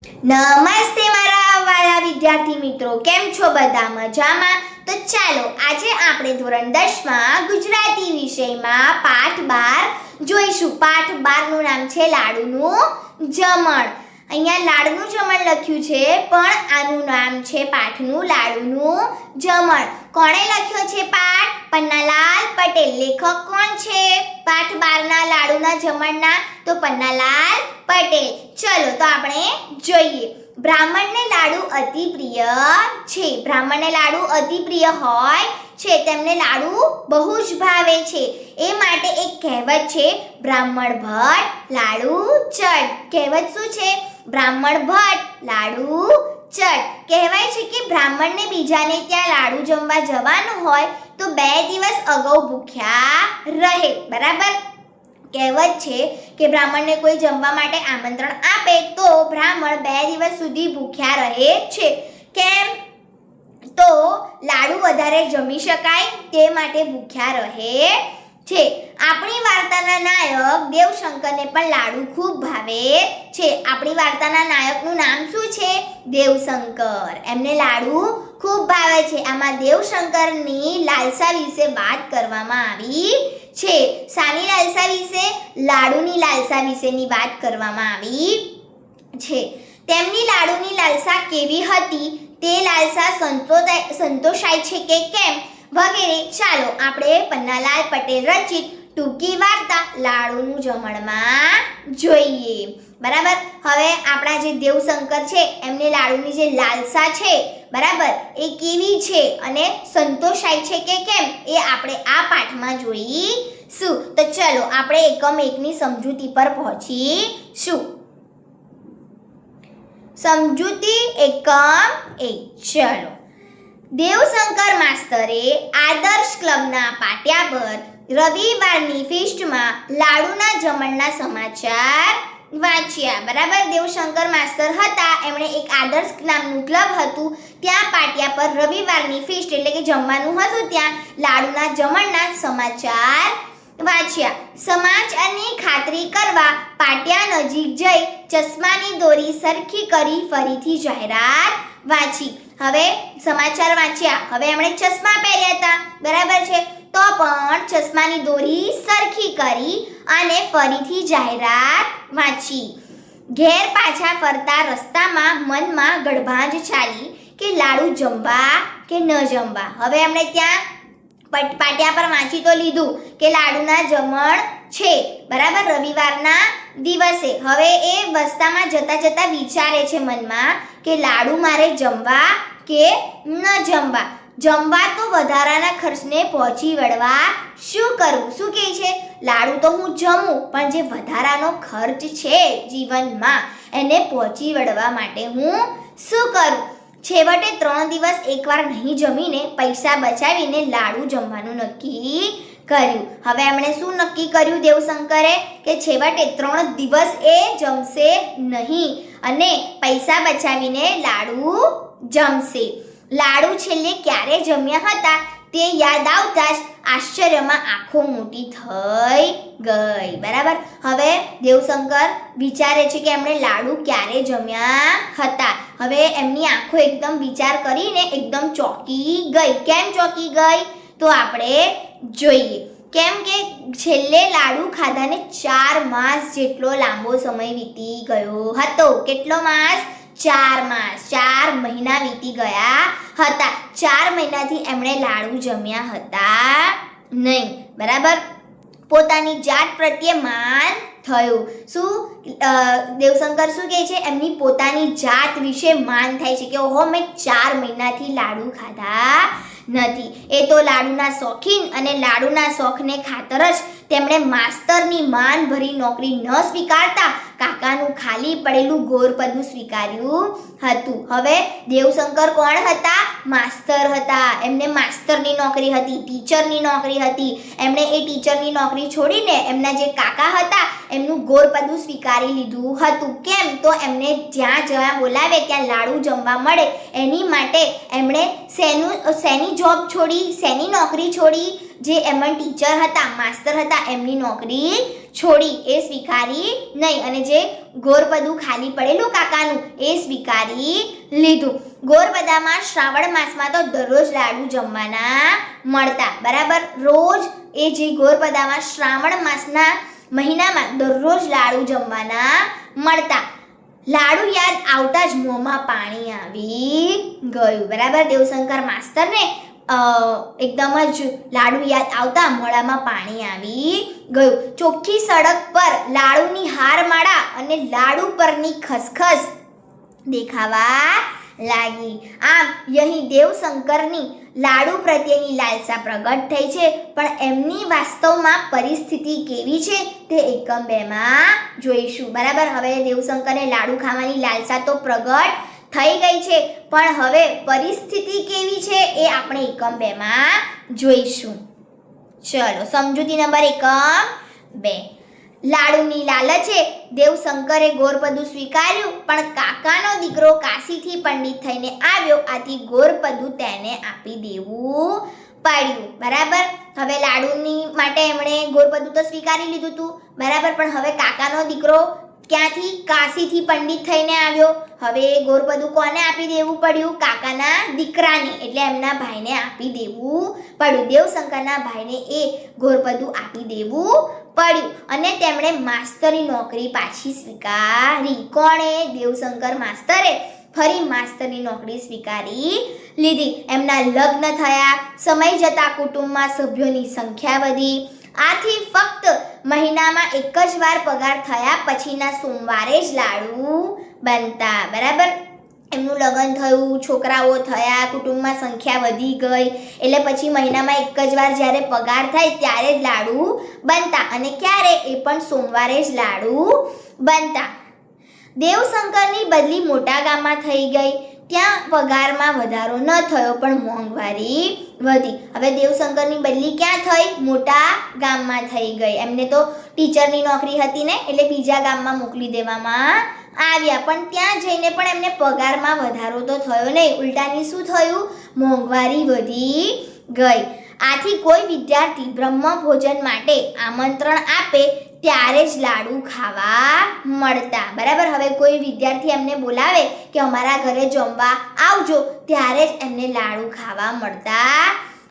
નમસ્તે મારા વાલા વિદ્યાર્થી મિત્રો, કેમ છો? બધા મજામાં? તો ચાલો આજે આપણે ધોરણ 10 માં ગુજરાતી વિષયમાં પાઠ 12 જોઈશું. પાઠ 12 નું નામ છે લાડુનું જમણ. અહીંયા લાડુનું જમણ લખ્યું છે, પણ આનું નામ છે પાઠનું લાડુનું જમણ. કોણે લખ્યો છે પાઠ? પન્નાલાલ પટેલ. લેખક કોણ છે પાઠ 12 ના લાડુના જમણના? તો પન્નાલાલ પટેલ. ચલો તો આપણે જોઈએ. બ્રાહ્મણને લાડુ અતિ પ્રિય છે. બ્રાહ્મણને લાડુ અતિ પ્રિય હોય છે, તેમને લાડુ બહુ જ ભાવે છે. એ માટે એક કહેવત છે, બ્રાહ્મણ ભટ્ટ લાડુ ચટ. કહેવત શું છે? બ્રાહ્મણ ભટ્ટ લાડુ ચટ. કહેવાય છે કે બ્રાહ્મણને બીજાને ત્યાં લાડુ જમવા જવાનું હોય તો 2 દિવસ અગાઉ ભૂખ્યા રહે. બરાબર? કહેવત છે કે બ્રાહ્મણને કોઈ જમવા માટે આમંત્રણ આપે તો બ્રાહ્મણ 2 દિવસ સુધી ભૂખ્યા રહે છે. કેમ? તો લાડુ વધારે જમી શકાય તે માટે ભૂખ્યા રહે છે. આપણી વાર્તાના નાયક દેવશંકરને પણ લાડુ ખૂબ ભાવે છે. આપણી વાર્તાના નાયકનું નામ શું છે? દેવશંકર. એમને લાડુ ખૂબ ભાવે છે. આમાં દેવશંકરની લાલસા વિશે વાત કરવામાં આવી છે. શાની લાલસા વિશે? લાડુની લાલસા વિશેની વાત કરવામાં આવી છે. તેમની લાડુની લાલસા કેવી હતી, તે લાલસા સંતોષાય છે કે કેમ વગેરે ચાલો આપણે પન્નાલાલ પટેલ રચિત ટૂંકી વાર્તા લાડુનું જમણમાં જોઈએ. બરાબર? હવે આપણા જે દેવશંકર છે એમને લાડુની જે લાલસા છે, બરાબર, એ કેવી છે અને સંતોષાય છે કે કેમ એ આપણે આ પાઠમાં જોઈશું. તો ચલો આપણે એકમ 1 ની સમજૂતી પર પહોંચીશું. સમજૂતી એકમ 1. ચલો. દેવશંકર માસ્તરે આદર્શ ક્લબના પાટિયા પર રવિવારની ફીસ્ટમાં લાડુના જમણના સમાચાર વાંચ્યા. બરાબર? દેવશંકર માસ્તર હતા, એમણે એક આદર્શ નામનું ક્લબ હતું, ત્યાં પાટિયા પર રવિવારની ફીસ્ટ એટલે કે જમવાનું હતું, ત્યાં લાડુના જમણના સમાચાર વાંચ્યા. સમાચારની ખાતરી કરવા પાટિયા નજીક જઈ ચશ્માની દોરી સરખી કરી ફરીથી જાહેરાત વાંચી. હવે સમાચાર વાંચ્યા, હવે એમણે ચશ્મા પહેર્યા હતા, બરાબર છે, તો પણ ચશ્માની દોરી સરખી કરી અને ફરીથી જાહેરાત વાંચી. ઘેર પાછા ફરતા રસ્તામાં મનમાં ગડભાંજ ચાલી કે લાડુ જમવા કે ન જમવા. હવે એમણે ત્યાં પાટિયા પર વાંચી તો લીધું કે લાડુના જમણ છે, બરાબર, રવિવારના દિવસે. હવે એ રસ્તામાં જતા જતા વિચારે છે મનમાં કે લાડુ મારે જમવા કે ન જમવા. જમવા તો વધારાના ખર્ચને પહોંચી વળવા શું કરવું? શું કહે છે? લાડુ તો હું જમું, પણ જે વધારાનો ખર્ચ છે જીવનમાં એને પહોંચી વળવા માટે હું શું કરું? છેવટે 3 દિવસ એકવાર નહીં જમીને પૈસા બચાવીને લાડુ જમવાનું નક્કી કર્યું. હવે એમણે શું નક્કી કર્યું દેવશંકરે? કે છેવટે 3 દિવસ એ જમશે નહીં અને પૈસા બચાવીને લાડુ જમશે. લાડુ છેલ્લે ક્યારે જમ્યા હતા તે યાદ આવતા જ આશ્ચર્યમાં આંખો મોટી થઈ ગઈ. બરાબર? હવે દેવશંકર વિચારે છે કે એમણે લાડુ ક્યારે જમ્યા હતા. હવે એમની આંખો એકદમ વિચાર કરીને એકદમ ચોંકી ગઈ. કેમ ચોંકી ગઈ? તો આપણે જોઈએ. કેમ કે છેલ્લે લાડુ ખાધાને 4 માસ જેટલો લાંબો સમય વીતી ગયો હતો. કેટલો માસ? 4 માસ. 4 મહિના વીતી ગયા હતા. 4 મહિનાથી એમણે લાડુ જમ્યા હતા નહીં. બરાબર? પોતાની જાત પ્રત્યે માન થયું. શું દેવશંકર શું કહે છે? એમની પોતાની જાત વિશે માન થાય છે કે ઓહો, મેં 4 મહિનાથી લાડુ ખાધા નથી. એ તો લાડુના શોખીન અને લાડુના શોખને ખાતર જ તેમણે માસ્તરની માન ભરી નોકરી ન સ્વીકારતા કાકાનું ખાલી પડેલું ગોરપદું સ્વીકાર્યું હતું. હવે દેવશંકર કોણ હતા? માસ્તર હતા. એમને માસ્તરની નોકરી હતી, ટીચરની નોકરી હતી. એમણે એ ટીચરની નોકરી છોડીને એમના જે કાકા હતા એમનું ગોરપદું સ્વીકારી લીધું હતું. કેમ? તો એમને જ્યાં જ્યાં બોલાવે ત્યાં લાડુ જમવા મળે એની માટે એમણે શેની જોબ છોડી, શેની નોકરી છોડી? જે એમના ટીચર હતા, માસ્તર હતા, એમની નોકરી છોડી, એ સ્વીકારી નહીં, અને જે ગોરપદું ખાલી પડેલું કાકાનું એ સ્વીકારી લીધું. ગોરપદામાં શ્રાવણ માસમાં તો દરરોજ લાડુ જમવાના મળતા, બરાબર. રોજ એ જે ગોરપદામાં શ્રાવણ માસના મહિનામાં દરરોજ લાડુ જમવાના મળતા. લાડુ યાદ આવતા જ મોંમાં પાણી આવી ગયું, બરાબર. દેવશંકર માસ્તરને એકદમ જ લાડુ યાદ આવતા મોઢામાં પાણી આવી ગયું. ચોખ્ખી સડક પર લાડુની હારમાળા અને લાડુ પરની ખસખસ દેખાવા લાગી. આમ અહીં દેવશંકરની લાડુ પ્રત્યેની લાલસા પ્રગટ થઈ છે, પણ એમની વાસ્તવમાં પરિસ્થિતિ કેવી છે તે એકમ 2 માં જોઈશું, બરાબર. હવે દેવશંકરને લાડુ ખાવાની લાલસા તો પ્રગટ થઈ ગઈ છે, પણ હવે પરિસ્થિતિ કેવી છે એ આપણે એકમ 2 માં જોઈશું. ચલો, સમજૂતી નંબર એકમ 2. લાડુની લાલચે દેવશંકરે ગોરપદું સ્વીકાર્યું, પણ કાકાનો દીકરો કાશીથી પંડિત થઈને આવ્યો, આથી ગોરપદું તેને આપી દેવું પડ્યું, બરાબર. હવે લાડુની માટે એમણે ગોરપદું તો સ્વીકારી લીધું હતું, બરાબર, પણ હવે કાકાનો દીકરો ક્યાંથી? કાશીથી પંડિત થઈને આવ્યો. હવે ગોરપદું કોને આપી દેવું પડ્યું? કાકાના દીકરાને, એટલે એમના ભાઈને આપી દેવું પડ્યું. દેવશંકરના ભાઈને એ ગોરપદું આપી દેવું પડ્યું, અને તેમણે માસ્તરી નોકરી પાછી સ્વીકારી. કોણે? દેવશંકર માસ્તરે ફરી માસ્તરની નોકરી સ્વીકારી લીધી. એમના લગ્ન થયા. સમય જતાં કુટુંબમાં સભ્યોની સંખ્યા વધી. આથી ફક્ત મહિનામાં એક જ વાર પગાર થયા પછીના સોમવારે જ લાડુ બનતા, બરાબર. એમનું લગ્ન થયું, છોકરાઓ થયા, કુટુંબમાં સંખ્યા વધી ગઈ, એટલે પછી મહિનામાં એક જ વાર જ્યારે પગાર થાય ત્યારે જ લાડુ બનતા, અને ક્યારે? એ પણ સોમવારે જ લાડુ બનતા. દેવશંકરની બદલી મોટા ગામમાં થઈ ગઈ. ત્યાં પગારમાં વધારો ન થયો, પણ મોંઘવારી વધી. હવે દેવશંકરની બદલી ક્યાં થઈ? મોટા ગામમાં થઈ ગઈ. એમને તો ટીચરની નોકરી હતી ને, એટલે બીજા ગામમાં મોકલી દેવામાં આવ્યા, પણ ત્યાં જઈને પણ એમને પગારમાં વધારો તો થયો નહીં, ઉલટાની શું થયું? મોંઘવારી વધી ગઈ. આથી કોઈ વિદ્યાર્થી બ્રહ્મ ભોજન માટે આમંત્રણ આપે ત્યારે જ લાડુ ખાવા મળતા, બરાબર. હવે કોઈ વિદ્યાર્થી એમને બોલાવે કે અમારા ઘરે જમવા આવજો, ત્યારે જ એમને લાડુ ખાવા મળતા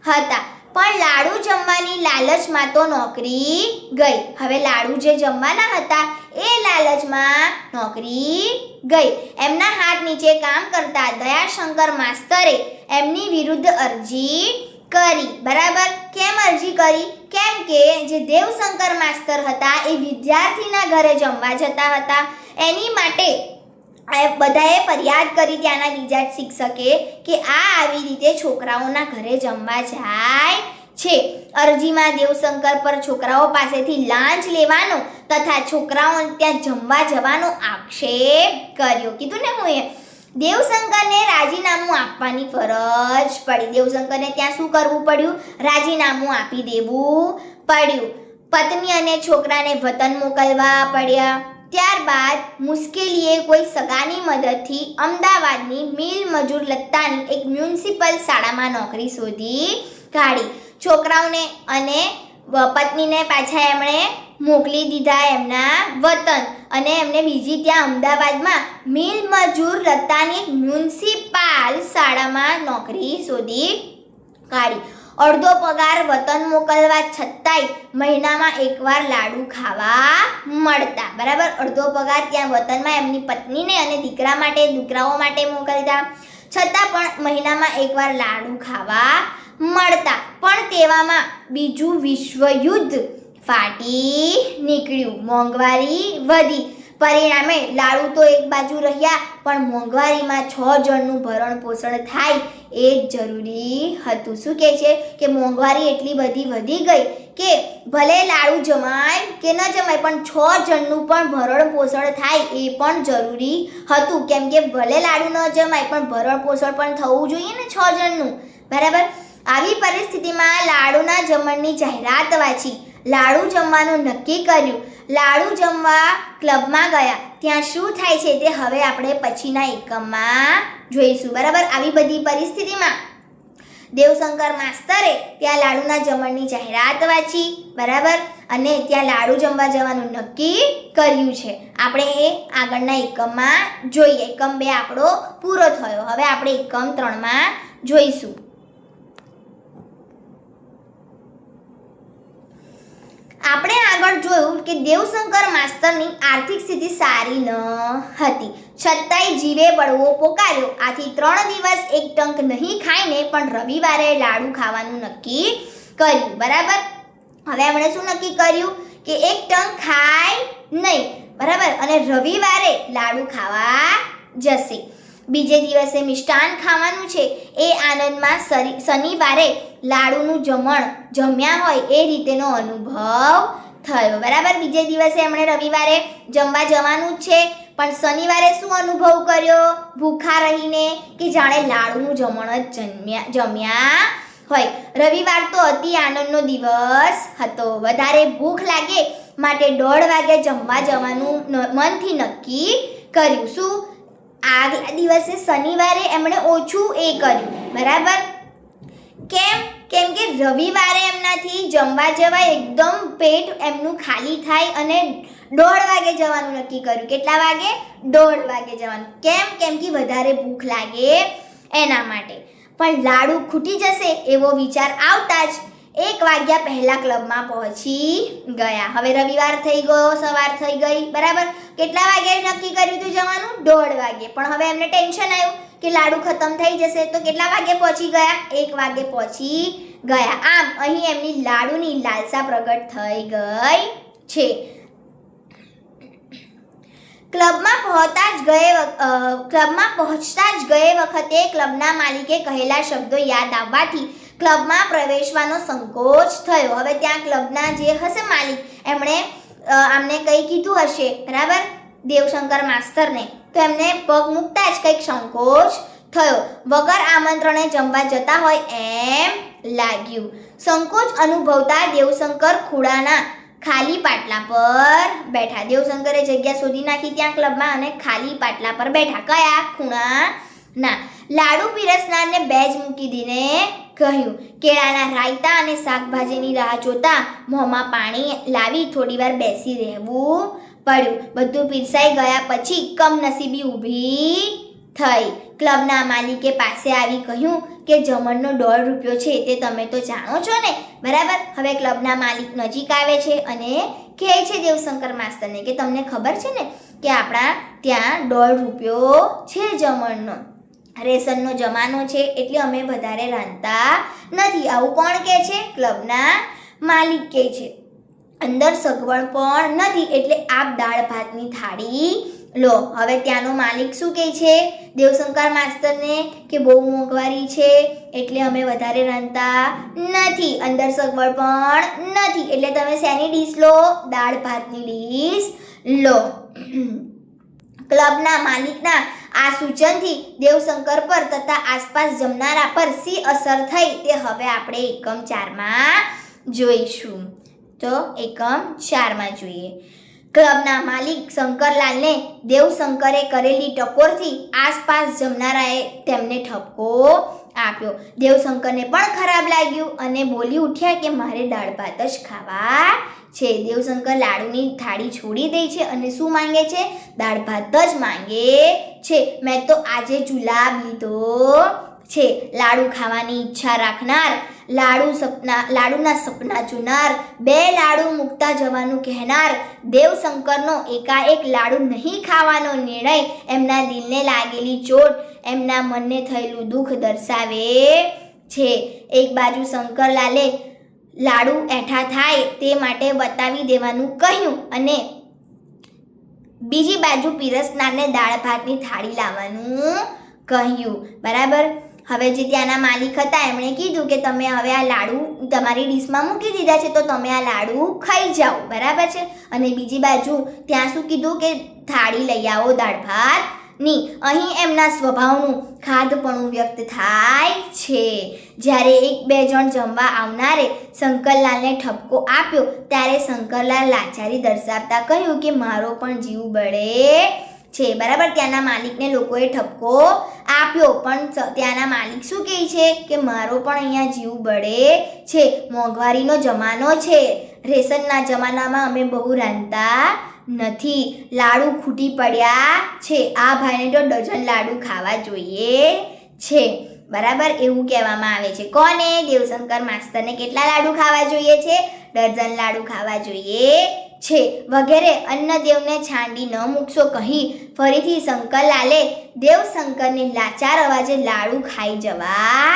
હતા. પણ લાડુ જમવાની લાલચમાં તો નોકરી ગઈ. હવે લાડુ જે જમવાના હતા એ લાલચમાં નોકરી ગઈ. એમના હાથ નીચે કામ કરતા દયાશંકર માસ્તરે એમની વિરુદ્ધ અરજી કરી, બરાબર. કેમ અરજી કરી? કેમ કે જે દેવશંકર માસ્તર હતા એ વિદ્યાર્થીના ઘરે જમવા જતા હતા, એની માટે બધાએ ફરિયાદ કરી ત્યાંના બીજા જ શિક્ષકે કે આ આવી રીતે છોકરાઓના ઘરે જમવા જાય છે. અરજીમાં દેવશંકર પર છોકરાઓ પાસેથી લાંચ લેવાનો તથા છોકરાઓ ત્યાં જમવા જવાનો આક્ષેપ કર્યો. કીધું ને હું એ દેવશંકરને રાજીનામું આપવાની ફરજ પડી. દેવશંકરને ત્યાં શું કરવું પડ્યું? રાજીનામું આપી દેવું પડ્યું. પત્ની અને છોકરાને વતન મોકલવા પડ્યા. ત્યારબાદ મુશ્કેલીએ કોઈ સગાની મદદથી અમદાવાદની મિલ મજૂર લત્તાની એક મ્યુનિસિપલ શાળામાં નોકરી શોધી કાઢી. છોકરાઓને અને પત્નીને પાછા એમણે મોકલી દીધા એમના વતન, અને એમને બીજી ત્યાં અમદાવાદમાં મિલ મજૂર લત્તાની એક મ્યુનિસિપલ શાળામાં નોકરી શોધી કાઢી. અડધો પગાર વતન મોકલવા છતાંય મહિનામાં એકવાર લાડુ ખાવા મળતા, બરાબર. અડધો પગાર ત્યાં વતનમાં એમની પત્નીને અને દીકરાઓ માટે મોકલતા, છતાં પણ મહિનામાં એકવાર લાડુ ખાવા મળતા. પણ તેવામાં બીજું વિશ્વયુદ્ધ ફાટી નીકળ્યું. મોંઘવારી વધી. પરિણામે લાડુ તો એક બાજુ રહ્યા, પણ મોંઘવારીમાં 6 જણનું ભરણ પોષણ થાય એ જ જરૂરી હતું. શું કહે છે કે મોંઘવારી એટલી બધી વધી ગઈ કે ભલે લાડુ જમાય કે ન જમાય, પણ 6 જણનું પણ ભરણ પોષણ થાય એ પણ જરૂરી હતું. કેમ કે ભલે લાડુ ન જમાય, પણ ભરણ પોષણ પણ થવું જોઈએ ને 6 જણનું, બરાબર. આવી પરિસ્થિતિમાં લાડુના જમણની જાહેરાત વાંચી, લાડુ જમવાનું નક્કી કર્યું. લાડુ જમવા ક્લબમાં ગયા. ત્યાં શું થાય છે તે હવે આપણે પછીના એકમમાં જોઈશું, બરાબર. આવી બધી પરિસ્થિતિમાં દેવશંકર માસ્તરે ત્યાં લાડુના જમણની જાહેરાત વાંચી, બરાબર, અને ત્યાં લાડુ જમવા જવાનું નક્કી કર્યું છે. આપણે એ આગળના એકમમાં જોઈએ. એકમ 2 આપણો પૂરો થયો. હવે આપણે એકમ 3માં જોઈશું. આપણે આગળ જોયું કે દેવશંકર માસ્તરની આર્થિક સ્થિતિ સારી ન હતી, છતાંય જીવે બળવો પોકાર્યો. આથી 3 દિવસ એક ટંક નહીં ખાઈને પણ રવિવારે લાડુ ખાવાનું નક્કી કર્યું, બરાબર. હવે એમણે શું નક્કી કર્યું કે એક ટંક ખાય નહીં, બરાબર, અને રવિવારે લાડુ ખાવા જશે. બીજે દિવસે મિષ્ટાન ખાવાનું છે. એ આનંદમાં શનિવારે લાડુનું જમણ જમ્યા હોય એ રીતેનો અનુભવ થયો, બરાબર. બીજે દિવસે એમણે રવિવારે જમવા જવાનું જ છે, પણ શનિવારે શું અનુભવ કર્યો? ભૂખા રહીને, કે જાણે લાડુનું જમણ જ જમ્યા હોય. રવિવાર તો અતિ આનંદનો દિવસ હતો. વધારે ભૂખ લાગે માટે 1:30 વાગે જમવા જવાનું મનથી નક્કી કર્યું. શું? આગલા દિવસે શનિવારે એમણે ઓછું એ કર્યું, બરાબર. કેમ કે રવિવારે એમનાથી જમવા જવાય, એકદમ પેટ એમનું ખાલી થાય અને 1:30 વાગે જવાનું નક્કી કર્યું. કેટલા વાગે? 1:30 વાગે જવાનું. કેમ કે વધારે ભૂખ લાગે એના માટે. પણ લાડુ ખૂટી જશે એવો વિચાર આવતા જ 1 વાગ્યા પહેલા ક્લબમાં પહોંચી ગયા. હવે રવિવાર થઈ ગયો, સવાર થઈ ગઈ, બરાબર. કેટલા વાગે નક્કી કર્યું હતું જવાનું? 1:30 વાગે. પણ હવે એમને ટેન્શન આવ્યું કે લાડુ ખતમ થઈ જશે, તો કેટલા વાગે પહોંચી ગયા? 1 વાગે પહોંચી ગયા. આમ અહીં એમની લાડુની લાલસા પ્રગટ થઈ ગઈ છે. ક્લબમાં પહોંચતા જ ગયે વખતે ક્લબના માલિકે કહેલા શબ્દો યાદ આવવાથી ક્લબમાં પ્રવેશવાનો સંકોચ થયો. હવે ત્યાં ક્લબના જે હશે માલિક, એમણે આમને કંઈ કીધું હશે, બરાબર, દેવશંકર માસ્તરને, તો એમને પગ મૂકતા જ કંઈક સંકોચ થયો. વગર આમંત્રણે જમવા જતા હોય એમ લાગ્યું. સંકોચ અનુભવતા દેવશંકર ખૂણાના ખાલી પાટલા પર બેઠા. દેવશંકરે જગ્યા શોધી નાખી ત્યાં ક્લબમાં અને ખાલી પાટલા પર બેઠા. કયા ખૂણાના? લાડુ પીરસનારને બેજ મૂકી દઈને કહ્યું. કેળાના રાયતા અને શાકભાજીની રાહ જોતા મોંમાં પાણી લાવી થોડીવાર બેસી રહેવું પડ્યું. બધું પીરસાઈ ગયા પછી કમનસીબી ઊભી થઈ. ક્લબના માલિકે પાસે આવી કહ્યું કે જમણનો $1.50 છે, તે તમે તો જાણો છો ને, બરાબર. હવે ક્લબના માલિક નજીક આવે છે અને કહે છે દેવશંકર માસ્તરને કે તમને ખબર છે ને કે આપણા ત્યાં $1.50 છે જમણનો. રેશનનો જમાનો છે એટલે અમે વધારે રાંધતા નથી. આવું કોણ કહે છે? ક્લબના માલિક કહે છે. અંદર સગવડ પણ નથી એટલે આપ દાળ ભાતની થાળી લો. હવે ત્યાંનો માલિક શું કહે છે દેવશંકર માસ્તરને કે બહુ મોંઘવારી છે એટલે અમે વધારે રાંધતા નથી, અંદર સગવડ પણ નથી, એટલે તમે શેની ડીશ લો? દાળ ભાતની ડીશ લો. ક્લબના માલિકના આ સૂચનથી દેવશંકર પર તથા આસપાસ જમનારા પર શી અસર થઈ તે હવે આપણે એકમ 4માં જોઈશું. તો એકમ 4માં જોઈએ. ક્લબના માલિક શંકરલાલને દેવશંકરે કરેલી ટકોરથી આસપાસ જમનારાએ તેમને ઠપકો આપ્યો. દેવશંકરને પણ ખરાબ લાગ્યું અને બોલી ઉઠ્યા કે મારે દાળ ભાત જ ખાવા છે. દેવશંકર લાડુની થાળી છોડી દે છે અને શું માંગે છે? દાળ ભાત જ માંગે છે. મેં તો આજે જુલાબ લીધો છે. લાડુ ખાવાની ઈચ્છા રાખનાર, લાડુના સપના જોનાર, 2 લાડુ મૂકતા જવાનું કહેનાર દેવશંકરનો એકાએક લાડુ નહીં ખાવાનો નિર્ણય એમના દિલને લાગેલી ચોટ, એમના મનને થયેલું દુઃખ દર્શાવે છે. એક બાજુ શંકરલાલે લાડુ એઠા થાય તે માટે બતાવી દેવાનું કહ્યું અને બીજી બાજુ પીરસનારને દાળ ભાતની થાળી લાવવાનું કહ્યું, બરાબર. હવે જે ત્યાંના માલિક હતા એમણે કીધું કે તમે હવે આ લાડુ તમારી ડીશમાં મૂકી દીધા છે તો તમે આ લાડુ ખાઈ જાઓ, બરાબર છે. અને બીજી બાજુ ત્યાં શું કીધું કે થાળી લઈ આવો દાળ ભાતની. અહીં એમના સ્વભાવનું ખાધપણું વ્યક્ત થાય છે. જ્યારે 1-2 જણ જમવા આવનારે શંકરલાલને ઠપકો આપ્યો ત્યારે શંકરલાલ લાચારી દર્શાવતા કહ્યું કે મારો પણ જીવ બળે છે. બરાબર, ત્યાંના માલિકને લોકોએ ઠપકો આપ્યો, પણ ત્યાંના માલિક શું કહે છે કે મારો પણ અહીંયા જીવ બળે છે, મોંઘવારીનો જમાનો છે, રેશનના જમાનામાં અમે બહુ રાંધતા નથી, લાડુ ખૂટી પડ્યા છે, આ ભાઈને તો ડઝન લાડુ ખાવા જોઈએ છે. બરાબર, એવું કહેવામાં આવે છે. કોને? દેવશંકર માસ્તરને કેટલા લાડુ ખાવા જોઈએ છે? ડઝન લાડુ ખાવા જોઈએ છે. વગેરે અન્નદેવને છાંડી ન મૂકશો કહી ફરીથી શંકરલાલે દેવશંકરને લાચાર અવાજે લાડુ ખાઈ જવા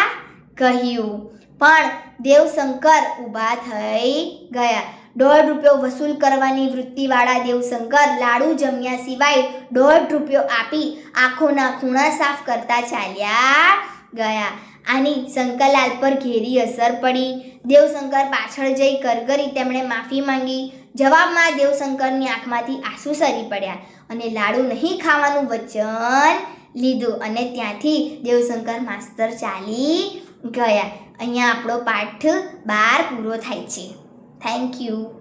કહ્યું. પણ દેવશંકર ઊભા થઈ ગયા. 1.5 રૂપિયો વસૂલ કરવાની વૃત્તિવાળા દેવશંકર લાડુ જમ્યા સિવાય 1.5 રૂપિયો આપી આંખોના ખૂણા સાફ કરતા ચાલ્યા ગયા. આની શંકરલાલ પર ઘેરી અસર પડી. દેવશંકર પાછળ જઈ કરગરી તેમણે માફી માંગી. જવાબમાં દેવશંકરની આંખમાંથી આંસુ સરી પડ્યા અને લાડુ નહીં ખાવાનું વચન લીધું અને ત્યાંથી દેવશંકર માસ્તર ચાલી ગયા. અહીંયા આપણો પાઠ 12 પૂરો થાય છે. Thank you.